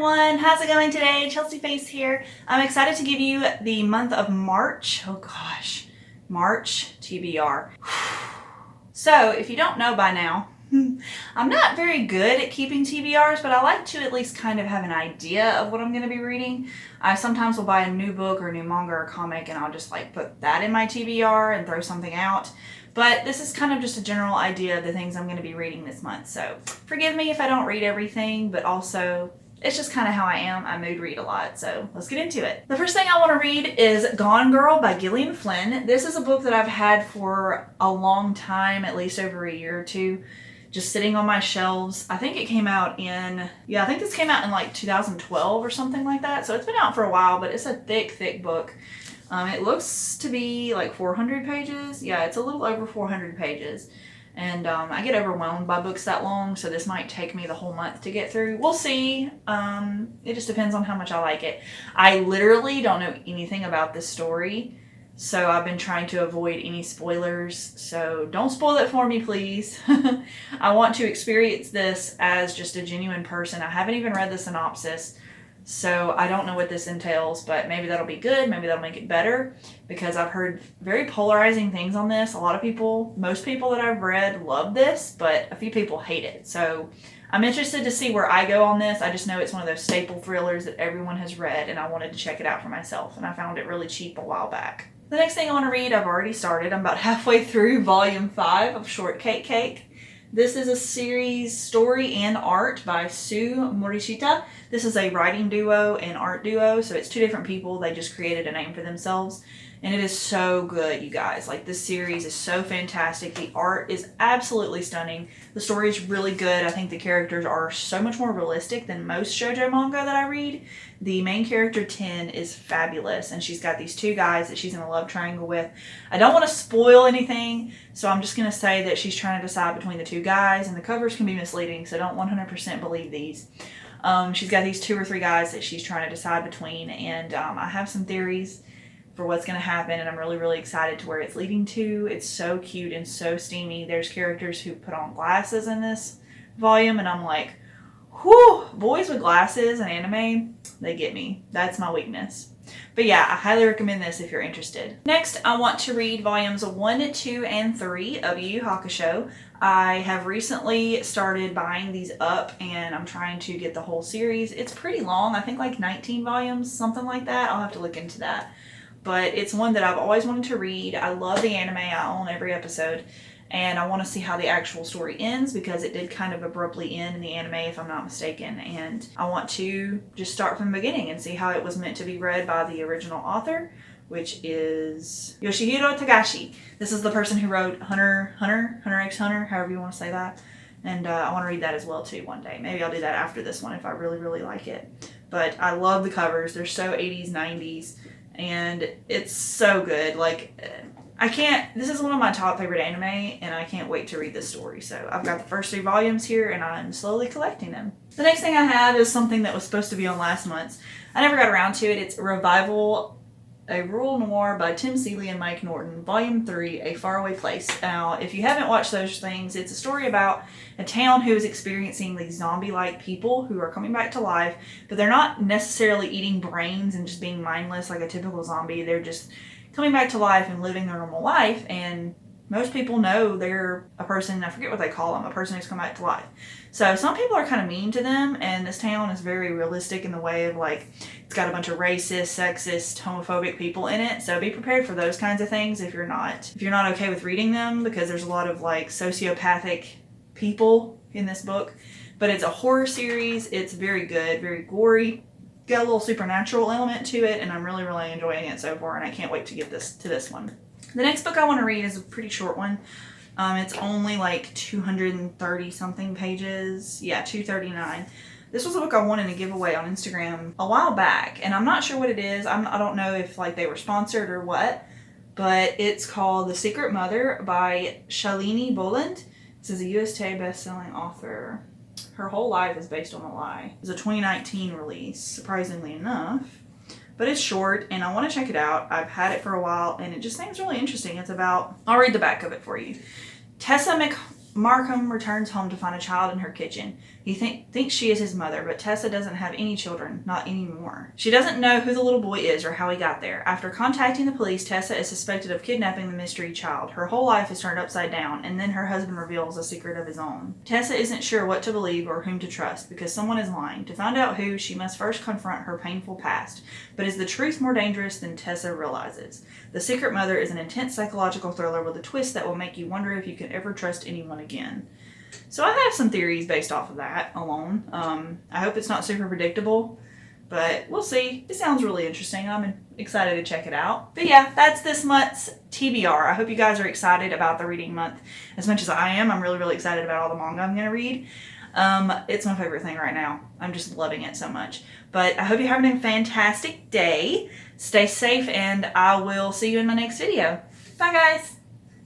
everyone, how's it going today? Chelsea Face here. I'm excited to give you the month of March. Oh gosh, March TBR. So if you don't know by now, I'm not very good at keeping TBRs, but I like to at least kind of have an idea of what I'm going to be reading. I sometimes will buy a new book or a new manga or comic and I'll just like put that in my TBR and throw something out. But this is kind of just a general idea of the things I'm going to be reading this month. So forgive me if I don't read everything, but also it's just kind of how I am. I mood read a lot, so let's get into it. The first thing I want to read is Gone Girl by Gillian Flynn. This is a book that I've had for a long time, at least over a year or two, just sitting on my shelves. I think it came out in, I think this came out in like 2012 or something like that. So it's been out for a while, but it's a thick, thick book. It looks to be like 400 pages. Yeah, it's a little over 400 pages. And I get overwhelmed by books that long, so this might take me the whole month to get through. We'll see. It just depends on how much I like it. I literally don't know anything about this story, so I've been trying to avoid any spoilers. So don't spoil it for me, please. I want to experience this as just a genuine person. I haven't even read the synopsis. So I don't know what this entails, but maybe that'll be good. Maybe that'll make it better because I've heard very polarizing things on this. A lot of people, most people that I've read love this, but a few people hate it. So I'm interested to see where I go on this. I just know it's one of those staple thrillers that everyone has read and I wanted to check it out for myself and I found it really cheap a while back. The next thing I want to read, I've already started. I'm about halfway through volume 5 of Shortcake Cake. This is a series story and art by Sue Morishita. This is a writing duo and art duo, so it's two different people. They just created a name for themselves, and it is so good, you guys. Like, this series is so fantastic. The art is absolutely stunning. The story is really good. I think the characters are so much more realistic than most shoujo manga that I read. The main character, Ten, is fabulous, and she's got these two guys that she's in a love triangle with. I don't want to spoil anything, so I'm just going to say that she's trying to decide between the two guys, and the covers can be misleading, so don't 100% believe these. She's got these 2 or 3 guys that she's trying to decide between, and I have some theories for what's going to happen, and I'm really, really excited to where it's leading to. It's so cute and so steamy. There's characters who put on glasses in this volume, and I'm like, whew, boys with glasses and anime, they get me. That's my weakness. But yeah, I highly recommend this if you're interested. Next, I want to read volumes 1, 2, and 3 of Yu Yu Hakusho. I have recently started buying these up and I'm trying to get the whole series. It's pretty long. I think like 19 volumes, something like that. I'll have to look into that. But it's one that I've always wanted to read. I love the anime. I own every episode. And I want to see how the actual story ends because it did kind of abruptly end in the anime, if I'm not mistaken. And I want to just start from the beginning and see how it was meant to be read by the original author, which is Yoshihiro Tagashi. This is the person who wrote Hunter x Hunter, however you want to say that. And I want to read that as well too one day. Maybe I'll do that after this one if I really, really like it. But I love the covers. They're so 80s, 90s. And it's so good. Like, this is one of my top favorite anime, and I can't wait to read this story. So I've got the first 3 volumes here, and I'm slowly collecting them. The next thing I have is something that was supposed to be on last month's. I never got around to it. It's Revival, a Rural Noir by Tim Seeley and Mike Norton, Volume 3, A Faraway Place. Now, if you haven't watched those things, it's a story about a town who is experiencing these zombie-like people who are coming back to life, but they're not necessarily eating brains and just being mindless like a typical zombie. They're just coming back to life and living their normal life, and most people know they're a person, I forget what they call them, a person who's come back to life. So some people are kind of mean to them, and this town is very realistic in the way of like, it's got a bunch of racist, sexist, homophobic people in it, so be prepared for those kinds of things if you're not okay with reading them, because there's a lot of like sociopathic people in this book. But it's a horror series, it's very good, very gory. Got a little supernatural element to it, and I'm really, really enjoying it so far, and I can't wait to get to this one. The next book I want to read is a pretty short one. It's only like 230 something pages. Yeah, 239. This was a book I wanted to give away on Instagram a while back, and I'm not sure what it is. I don't know if like they were sponsored or what, but it's called The Secret Mother by Shalini Boland. This is a USA best-selling author. Her whole life is based on a lie. It's a 2019 release, surprisingly enough. But it's short, and I want to check it out. I've had it for a while, and it just seems really interesting. It's about, I'll read the back of it for you. Tessa Markham returns home to find a child in her kitchen. He thinks she is his mother, but Tessa doesn't have any children, not anymore. She doesn't know who the little boy is or how he got there. After contacting the police, Tessa is suspected of kidnapping the mystery child. Her whole life is turned upside down, and then her husband reveals a secret of his own. Tessa isn't sure what to believe or whom to trust, because someone is lying. To find out who, she must first confront her painful past. But is the truth more dangerous than Tessa realizes? The Secret Mother is an intense psychological thriller with a twist that will make you wonder if you can ever trust anyone again. So I have some theories based off of that alone. I hope it's not super predictable, but we'll see. It sounds really interesting. I'm excited to check it out. But yeah, that's this month's TBR. I hope you guys are excited about the reading month as much as I am. I'm really, really excited about all the manga I'm going to read. It's my favorite thing right now. I'm just loving it so much. But I hope you're having a fantastic day. Stay safe, and I will see you in my next video. Bye, guys.